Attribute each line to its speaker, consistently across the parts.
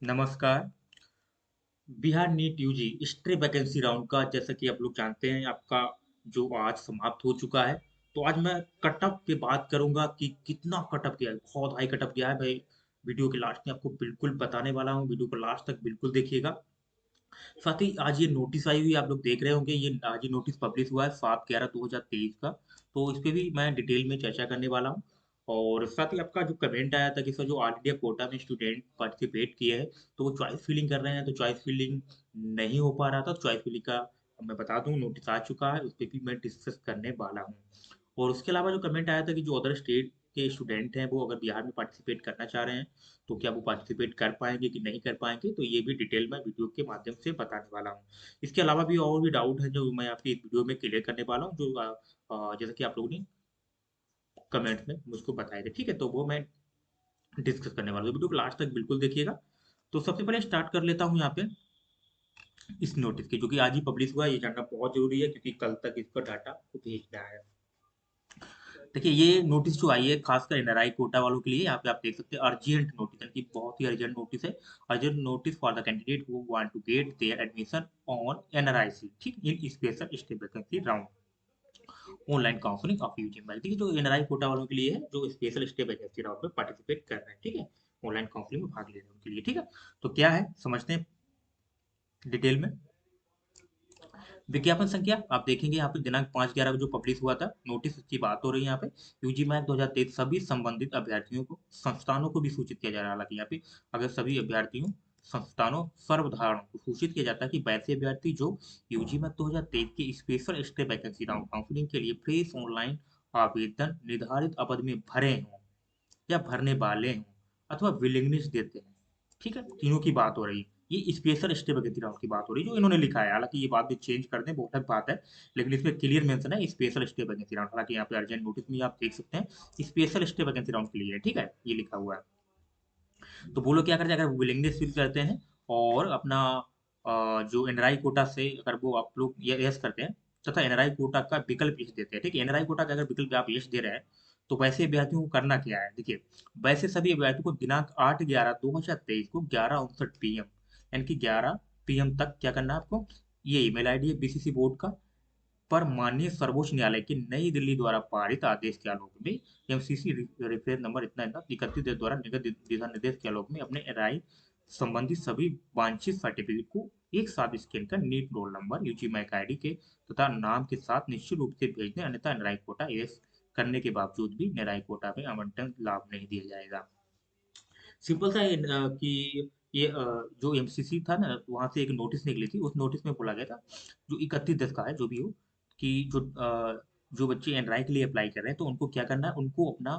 Speaker 1: नमस्कार। Bihar NEET UG stray vacancy round का जैसा कि आप लोग जानते हैं आपका जो आज समाप्त हो चुका है। तो आज मैं कटअप पे बात करूंगा कि कितना कटअप गया है। बहुत हाई कटअप गया है भाई। वीडियो के लास्ट में आपको बिल्कुल बताने वाला हूँ, वीडियो को लास्ट तक बिल्कुल देखिएगा। साथ ही आज ये नोटिस आई हुई है, आप लोग देख रहे होंगे, ये आज ये नोटिस पब्लिश हुआ है 7/11/2023 का। तो इस पे भी मैं डिटेल में चर्चा करने वाला हूँ। और साथ ही आपका जो कमेंट आया था कि सर जो ऑल इंडिया कोटा में स्टूडेंट पार्टिसिपेट किए हैं तो वो चॉइस फिलिंग कर रहे हैं, तो चॉइस फिलिंग नहीं हो पा रहा था। चॉइस फिलिंग का मैं बता दूं, नोटिस आ चुका है, उस पर भी मैं डिस्कस करने वाला हूँ। और उसके अलावा जो कमेंट आया था कि जो अदर स्टेट के स्टूडेंट हैं वो अगर बिहार में पार्टिसिपेट करना चाह रहे हैं तो क्या वो पार्टिसिपेट कर पाएंगे कि नहीं कर पाएंगे, तो ये भी डिटेल में वीडियो के माध्यम से बताने वाला हूँ। इसके अलावा भी और भी डाउट है जो मैं आपकी इस वीडियो में क्लियर करने वाला हूँ, जो जैसे कि आप लोगों ने कमेंट में मुझको बताए थे, ठीक है, तो वो मैं डिस्कस करने वाला हूँ। वीडियो को लास्ट तक बिल्कुल देखिएगा। तो सबसे पहले स्टार्ट कर लेता हूँ यहाँ पे इस नोटिस की, जो कि आज ही पब्लिश हुआ है। ये जानना बहुत जरूरी है क्योंकि कल तक इसका डाटा को भेजना है। देखिए, ये नोटिस जो आई है खासकर एनआरआई कोटा वालों के लिए, यहाँ पे आप देख सकते हैं अर्जेंट नोटिस, यानी कि बहुत ही अर्जेंट नोटिस है। Urgent notice for the candidate who want to get their admission on NRIC, ठीक, in special state vacancy round online counselling of UG merit. देखिए, जो एनआरआई कोटा वालों के लिए है, जो स्पेशल स्टेट वैकेंसी राउंड में पार्टिसिपेट कर रहे हैं, ठीक है, ऑनलाइन काउंसलिंग में भाग ले रहे हैं उनके लिए, ठीक है। तो क्या है समझते हैं डिटेल में। विज्ञापन संख्या आप देखेंगे यहाँ पे दिनांक 5/11 को जो पब्लिश हुआ था नोटिस, की बात हो रही है यहाँ पे। यूजी मैक 2023 सभी संबंधित अभ्यर्थियों को, संस्थानों को भी सूचित किया जा रहा है। हालांकि यहाँ पे अगर सभी अभ्यर्थियों, संस्थानों, सर्वधारण को सूचित किया जाता है कि वैसे अभ्यर्थी जो यूजी मैक 2023 की special stay vacancy round counselling के लिए फ्रेश ऑनलाइन आवेदन निर्धारित अवधि में भरे हों या भरने वाले हों अथवा विलिंगनेस देते हैं, ठीक है, तीनों की बात हो रही है। ये स्पेशल स्टे वैकेंसी राउंड की बात हो रही है जो इन्होंने लिखा है। हालांकि ये बात भी चेंज कर दें वो अलग बात है, लेकिन इसमें क्लियर मेंशन है स्पेशल स्टे वैकेंसी राउंड। हालांकि यहाँ पे अर्जेंट नोटिस में आप देख सकते हैं स्पेशल स्टे वैकेंसी राउंड के लिए है, ठीक है, ये लिखा हुआ है। तो वो लोग क्या करते हैं, अगर विलिंगनेस फील करते हैं और अपना जो एनआरआई कोटा से अगर वो आप लोग यस करते हैं तथा एनआरआई कोटा का विकल्प यस देते हैं, ठीक है, एनआरआई कोटा का अगर विकल्प आप यस दे रहे हैं तो वैसे अभ्यर्थियों को करना क्या है। देखिए, वैसे सभी अभ्यर्थियों को दिनांक 8/11/2023 को 11:59 PM, यानी कि 11 PM तक क्या करना है आपको, ये ईमेल आईडी है बीसीसी बोर्ड का, पर माननीय सर्वोच्च न्यायालय की नई दिल्ली द्वारा पारित आदेश के आलोक में एमसीसी रेफरेंस नंबर इतना इतना 31 द्वारा निर्गत दिशा निर्देश के आलोक में अपने राय संबंधित सभी वांछित सर्टिफिकेट को एक साथ स्कैन कर NEET roll number, UG MAC ID के तथा नाम के साथ निश्चित रूप से भेज दें, अन्यथा निराई कोटा एस करने के बावजूद भी निराई कोटा में आवंटन लाभ नहीं दिया जाएगा। सिंपल सा कि ये जो एमसीसी था ना वहां से एक नोटिस निकली थी, उस नोटिस में बोला गया था जो 31/10 का है जो भी हो, कि जो बच्चे एनराई के लिए अप्लाई कर रहे हैं तो उनको क्या करना है, उनको अपना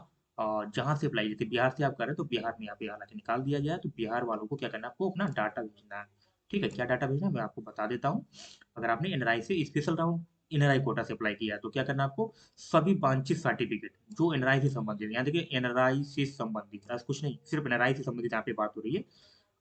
Speaker 1: जहाँ से अप्लाई, जैसे बिहार से आप कर रहे हैं तो बिहार में यहाँ पे हालांकि निकाल दिया गया है, तो बिहार वालों को क्या करना है, आपको अपना डाटा भेजना है, ठीक है। क्या डाटा भेजना है मैं आपको बता देता हूँ। अगर आपने एनआरआई से स्पेशल राउंड एनआरआई कोटा से अप्लाई किया है तो क्या करना है आपको, सभी वांछित सर्टिफिकेट जो एनआरआई से संबंधित, यहाँ देखिए एनआरआई से संबंधित, आज कुछ नहीं, सिर्फ एनआरआई से संबंधित यहाँ पे बात हो रही है,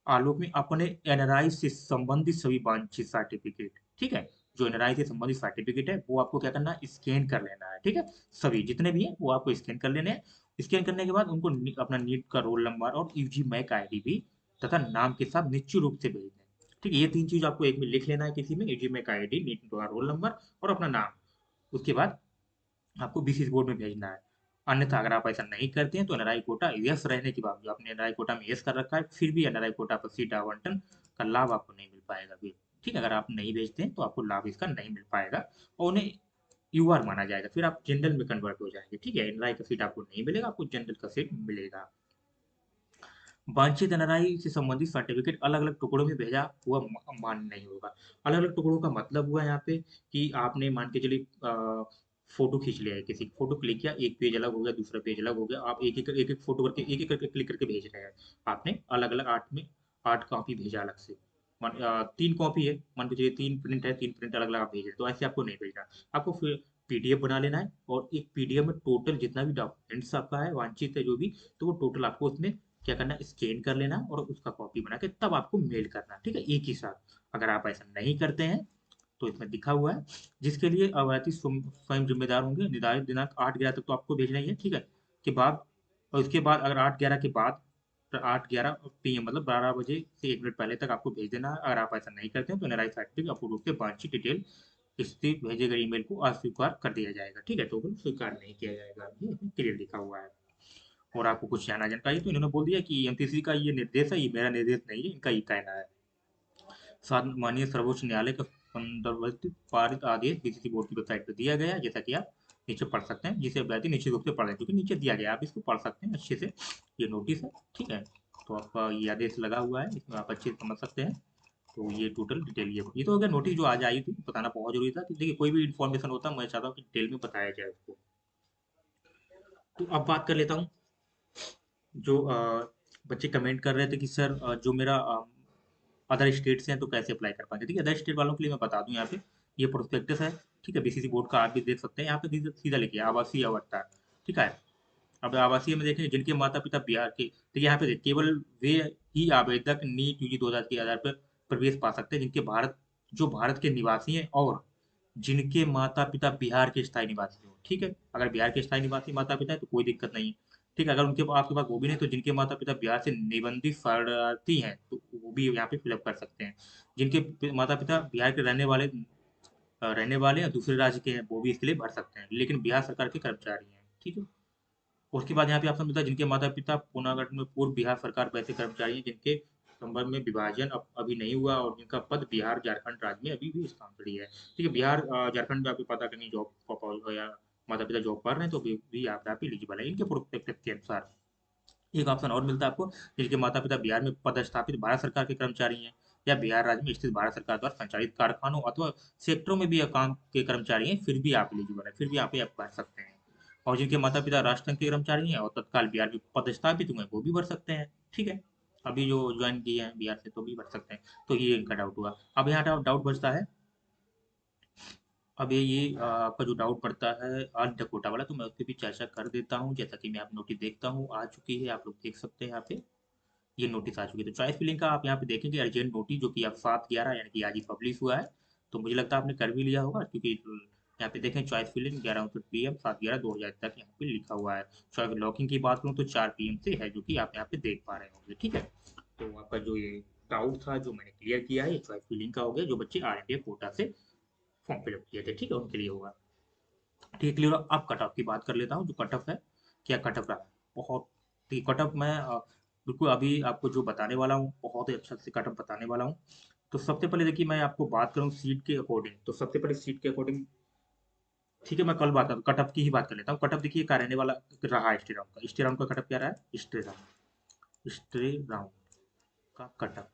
Speaker 1: आलोक में अपने एनआरआई से संबंधित सभी वांछित सर्टिफिकेट, ठीक है, जो एनआरआई से संबंधित सर्टिफिकेट है वो आपको क्या करना है, स्कैन कर लेना है, ठीक है। सभी जितने भी हैं वो आपको स्कैन कर लेने हैं। स्कैन करने के बाद उनको अपना नीट का रोल नंबर और यूजी मैक आईडी भी तथा नाम के साथ निश्चित रूप से भेज दें, ठीक है। ये तीन चीज आपको एक में लिख लेना है, किसी में यूजी मैक आईडी, नीट का रोल नंबर और अपना नाम। उसके बाद आपको बीसीएस बोर्ड में भेजना है। अन्यथा अगर आप ऐसा नहीं करते हैं तो एनआरआई कोटा यस रहने के बावजूद, आपने एनआरआई कोटा में यस कर रखा है फिर भी एनआरआई कोटा पर सीट आवंटन का लाभ आपको नहीं मिल पाएगा फिर, ठीक है। अगर आप नहीं भेजते हैं तो आपको लाभ इसका नहीं मिल पाएगा और उन्हें यूआर माना जाएगा, फिर आप जनरल में कन्वर्ट हो जाएंगे, ठीक है। एनआरआई का सीट आपको नहीं मिलेगा, आपको जनरल का सीट मिलेगा। वांछित एनआरआई से संबंधित सर्टिफिकेट अलग अलग टुकड़ों में भेजा हुआ मान्य नहीं होगा। अलग अलग टुकड़ों का मतलब हुआ यहाँ पे कि आपने मान के चलिए फोटो खींच लिया है, किसी फोटो क्लिक किया, एक पेज अलग हो गया, दूसरा पेज अलग हो गया, आप एक एक फोटो करके एक एक करके क्लिक करके भेज रहे हैं। आपने अलग अलग आठ में 8 कॉपी भेजा अलग से, 3 कॉपी है, मान के चलिए 3 प्रिंट है, 3 प्रिंट अलग अलग आप भेज रहे हैं, तो ऐसे आपको नहीं भेजना। आपको फिर पीडीएफ बना लेना है और एक पीडीएफ में टोटल जितना भी डॉक्यूमेंट्स आपका है वांछित है जो भी, तो वो टोटल आपको उसमें क्या करना है, स्कैन कर लेना और उसका कॉपी बना के तब आपको मेल करना, ठीक है, एक ही साथ। अगर आप ऐसा नहीं करते हैं तो इसमें लिखा हुआ है जिसके लिए अवैतनिक स्वयं जिम्मेदार होंगे, निर्धारित दिनांक 8/11 तक तो आपको भेजना ही है, ठीक है, के बाद। और उसके बाद अगर 8/11 के बाद 8:11 PM मतलब 12 बजे से 1 मिनट पहले तक आपको भेज देना है। अगर आप ऐसा नहीं करते हैं तो नाराज फैक्ट्री अपूर्ण रूप से वांछित डिटेल इससे भेजे गए ईमेल को अस्वीकार कर दिया जाएगा। ठीक है, तो बिल्कुल स्वीकार नहीं किया जाएगा, ये क्लियर लिखा हुआ है। और आपको कुछ जानकारी तो इन्होंने बोल दिया कि एमसीसी का ये निर्देश है, ये मेरा निर्देश नहीं है, इनका ये कहना है। माननीय सर्वोच्च न्यायालय का संदर्भित पारित आदेश बीसीसी बोर्ड की वेबसाइट पर दिया गया है, जैसा कि आप नीचे पढ़ सकते हैं, जिसे अभ्यर्थी निश्चित रूप से पढ़ लें, क्योंकि नीचे दिया गया है, आप इसको पढ़ सकते हैं अच्छे से। ये नोटिस है, ठीक है। तो आपका ये आदेश लगा हुआ है, इसमें आप अच्छे से समझ सकते हैं। तो ये टोटल डिटेल ये तो हो गया नोटिस जो आज आई थी, बताना बहुत जरूरी था कि देखिए कोई भी इन्फॉर्मेशन होता है मैं चाहता हूँ कि डिटेल में बताया जाए उसको। तो अब बात कर लेता हूँ जो बच्चे कमेंट कर रहे थे कि सर जो मेरा अदर स्टेट से हैं तो कैसे अप्लाई कर पाएंगे। ठीक है, अदर स्टेट वालों के लिए मैं बता दूं यहाँ पे ये प्रोस्पेक्टस है। ठीक है, बीसीसी बोर्ड का आप भी देख सकते हैं, यहाँ पे सीधा लिखिए आवासीय अवस्था। ठीक है, अब आवासीय में देखें जिनके माता पिता बिहार के, तो यहाँ पे केवल वे ही आवेदक नीट यूजी 2000 के आधार पर प्रवेश पा सकते हैं जिनके भारत के निवासी हैं और जिनके माता पिता बिहार के स्थायी निवासी हो। ठीक है, अगर बिहार के स्थायी निवासी माता पिता है तो कोई दिक्कत नहीं है। ठीक है, अगर आपके पास वो भी नहीं तो जिनके माता पिता बिहार से निबंधित शरणार्थी हैं तो वो भी यहाँ पे फिलअप कर सकते हैं। जिनके माता पिता बिहार के रहने वाले या दूसरे राज्य के हैं वो भी इसके लिए भर सकते हैं, लेकिन बिहार सरकार के कर्मचारी हैं। ठीक है, उसके बाद यहाँ पे ऑप्शन मिलता है जिनके माता पिता पुनर्गठन में पूर्व बिहार सरकार वैसे कर्मचारी हैं जिनके संबंध में विभाजन अभी नहीं हुआ और जिनका पद बिहार झारखंड राज्य में अभी भी स्थानांतरित है। ठीक है, बिहार झारखंड में आपको पता करनी जॉब या माता पिता जॉब कर रहे हैं तो भी आप यहाँ पे एलिजिबल है इनके प्रोस्पेक्टस के अनुसार। एक ऑप्शन और मिलता है आपको जिनके माता पिता बिहार में पदस्थापित भारत सरकार के कर्मचारी हैं या बिहार राज्य में स्थित भारत सरकार द्वारा संचालित कारखानों अथवा सेक्टरों में भी काम के कर्मचारी हैं, फिर भी आप एलिजिबल है, फिर भी यहाँ पे आप भर सकते हैं। और जिनके माता पिता राष्ट्र के कर्मचारी हैं और तत्काल बिहार में पदस्थापित हुए हैं वो भी भर सकते हैं। ठीक है, अभी जो ज्वाइन किए हैं बिहार से तो भी भर सकते हैं। तो ये इनका डाउट हुआ। अब यहाँ डाउट बचता है, अब ये आपका जो डाउट पड़ता है अर्ध कोटा वाला, तो मैं उसकी भी चर्चा कर देता हूँ। जैसा कि मैं आप नोटिस देखता हूँ आ चुकी है, आप लोग देख सकते हैं यहाँ पे ये नोटिस आ चुकी है। तो चॉइस फिलिंग का आप यहाँ पे देखेंगे अर्जेंट नोटिस जो कि अब 7/11 यानी कि आज ही पब्लिश हुआ है। तो मुझे लगता है आपने कर भी लिया होगा, क्योंकि यहाँ पे देखें चॉइस फिलिंग 11:59 PM 7/11/2000 तक यहाँ पे लिखा हुआ है। चॉइस लॉकिंग की बात करूँ तो 4 PM से है, जो कि आप यहाँ पे देख पा रहे होंगे। ठीक है, तो आपका जो ये डाउट था जो मैंने क्लियर किया है, ये चॉइस फिलिंग का हो गया, जो बच्चे RNDA कोटा से फॉर्म फिलअप किए थे। ठीक है, उनके लिए होगा। ठीक है, क्लियर। अब कट ऑफ की बात कर लेता हूँ, जो कट ऑफ है, क्या कट ऑफ रहा है। बहुत ठीक कट ऑफ मैं बिल्कुल अभी आपको जो बताने वाला हूँ बहुत ही अच्छा से कट ऑफ बताने वाला हूँ। तो सबसे पहले देखिए मैं आपको बात करूँ सीट के अकॉर्डिंग, तो सबसे पहले सीट के अकॉर्डिंग, ठीक है मैं कल बात करूँ, कट ऑफ की ही बात कर लेता हूँ। कट ऑफ देखिए क्या रहने वाला रहा है, स्टे राउंड का कट ऑफ क्या रहा है, स्टे राउंड का कट ऑफ।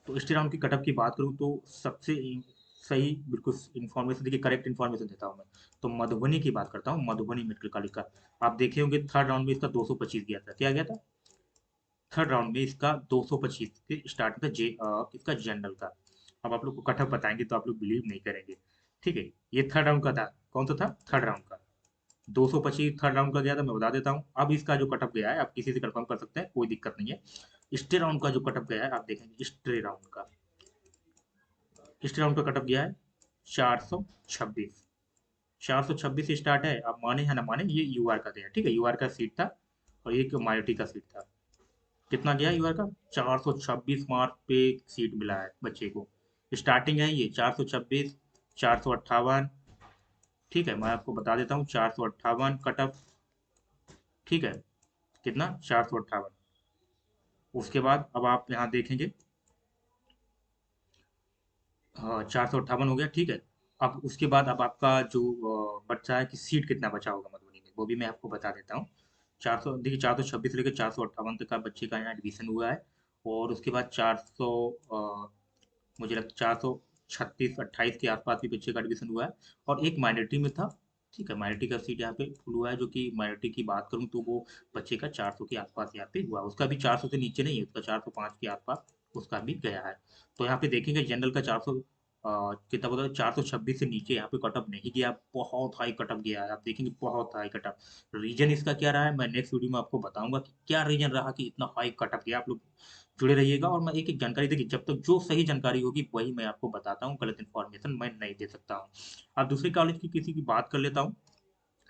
Speaker 1: तो स्टे राउंड की कट ऑफ की बात करूँ तो सबसे सही बिल्कुल इन्फॉर्मेशन देखिए, करेक्ट इन्फॉर्मेशन देता हूँ मैं। तो मधुबनी की बात करता हूँ, मधुबनी मेडिकल कॉलेज का। आप देखे होंगे थर्ड राउंड में इसका 225 गया था, क्या गया था थर्ड राउंड में इसका 225 के स्टार्ट था इसका जनरल का। अब आप लोग को कट ऑफ बताएंगे तो आप लोग बिलीव नहीं करेंगे। ठीक है, ये थर्ड राउंड का था, कौन सा था थर्ड राउंड का, 225 थर्ड राउंड का गया था, मैं बता देता हूँ। अब इसका जो कट ऑफ गया है आप किसी से कंफर्म कर सकते हैं, कोई दिक्कत नहीं है। स्टे राउंड का जो कट ऑफ गया है आप देखेंगे, स्टे राउंड का कट ऑफ गया है 426। 426 स्टार्ट है, आप माने या ना माने ये यूआर का गया। ठीक है, यूआर का सीट था और एक माइनॉरिटी का सीट था। कितना गया यूआर का, 426 मार्क पे सीट मिला है बच्चे को। स्टार्टिंग है ये 426, 458। ठीक है, मैं आपको बता देता हूँ 458 कट ऑफ। ठीक है, कितना 458। उसके बाद अब आप यहाँ देखेंगे, हाँ 458 हो गया। ठीक है, अब उसके बाद अब आपका जो बचा है कि सीट कितना बचा होगा मधुबनी में, वो भी मैं आपको बता देता हूँ। 400 देखिए 426 लेकर 458 तक का बच्चे का यहाँ एडमिशन हुआ है। और उसके बाद 400 मुझे लगता 436-28 के आसपास भी बच्चे का एडमिशन हुआ है। और एक माइनॉरिटी में था। ठीक है, माइनॉरिटी का सीट यहाँ पे फुल हुआ है, जो कि माइनॉरिटी की बात करूँ तो वो बच्चे का 400 के आसपास यहाँ पे हुआ, उसका भी 400 से नीचे नहीं है, उसका 405 के आसपास उसका भी गया है। तो यहाँ पे देखेंगे जनरल का 400 कितना बोला, 426 से नीचे यहाँ पे कट ऑफ नहीं गया, बहुत हाई कट ऑफ गया है, आप देखेंगे बहुत हाई कट ऑफ। रीजन इसका क्या रहा है मैं नेक्स्ट वीडियो में आपको बताऊंगा कि क्या रीजन रहा कि इतना हाई कट ऑफ गया। आप लोग जुड़े रहिएगा और मैं एक एक जानकारी देखिए, जब तक जो सही जानकारी होगी वही मैं आपको बताता हूँ, गलत इन्फॉर्मेशन मैं नहीं दे सकता हूँ। अब दूसरे कॉलेज की किसी की बात कर लेता हूँ।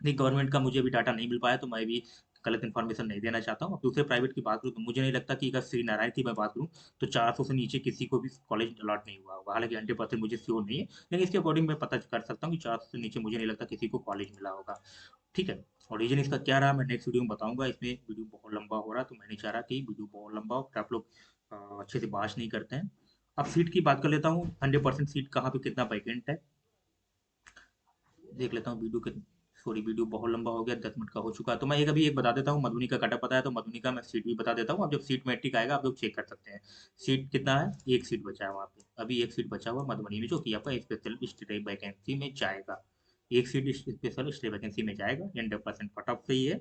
Speaker 1: नहीं, गवर्नमेंट का मुझे अभी डाटा नहीं मिल पाया तो मैं भी गलत इन्फॉर्मेशन नहीं देना चाहता हूँ। अब दूसरे प्राइवेट की बात करूँ तो मुझे नहीं लगता कि अगर श्री नारायण की मैं बात करूँ तो 400 से नीचे किसी को भी कॉलेज अलॉट नहीं हुआ होगा। हालाँकि 100% मुझे श्योर नहीं है, लेकिन इसके अकॉर्डिंग मैं पता कर सकता हूँ कि 400 से नीचे मुझे नहीं लगता किसी को कॉलेज मिला होगा। ठीक है? और रीज़न इसका क्या रहा मैं नेक्स्ट वीडियो में बताऊँगा। इसमें वीडियो बहुत लंबा हो रहा है तो मैं नहीं चाह रहा कि वीडियो बहुत लंबा हो, फिर आप लोग अच्छे से बहस नहीं करते हैं। अब सीट की बात कर लेता हूँ, 100% सीट कहाँ पे कितना वैकेंट है, देख लेता हूँ वीडियो के। सॉरी वीडियो बहुत लंबा हो गया, 10 मिनट का हो चुका है। तो मैं एक अभी एक बता देता हूँ, मधुबनी का कटअप पता है तो मधुबनी का मैं सीट भी बता देता हूँ। अब जब सीट मैट्रिक आएगा आप लोग चेक कर सकते हैं। सीट कितना है, एक सीट बचा है वहाँ पे, अभी एक सीट बचा हुआ मधुबनी में जो कि आपका स्पेशल स्टेट वैकेंसी में जाएगा। एक सीट स्पेशल स्टेट वैकेंसी में जाएगा, 100% कट ऑफ सही है,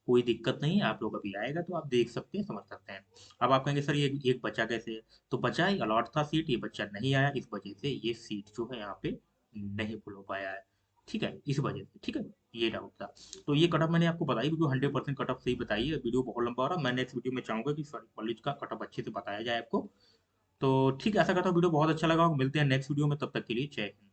Speaker 1: कोई दिक्कत नहीं है। आप लोग अभी आएगा तो आप देख सकते हैं, समझ सकते हैं। अब आप कहेंगे सर ये एक बच्चा कैसे है, तो बच्चा ही अलॉट था सीट, ये बच्चा नहीं आया, इस वजह से ये सीट जो है यहाँ पे नहीं फुल हो पाया है। ठीक है, इस वजह से, ठीक है, ये डाउट था। तो ये कट ऑफ मैंने आपको बताई, वीडियो 100% कट ऑफ सही बताई है। वीडियो बहुत लंबा हो रहा है, मैं नेक्स्ट वीडियो में चाहूंगा कि सर कॉलेज का कट ऑफ अच्छे से बताया जाए आपको। तो ठीक है, ऐसा करता हूँ, वीडियो बहुत अच्छा लगा, मिलते हैं नेक्स्ट वीडियो में, तब तक के लिए जय हिंद।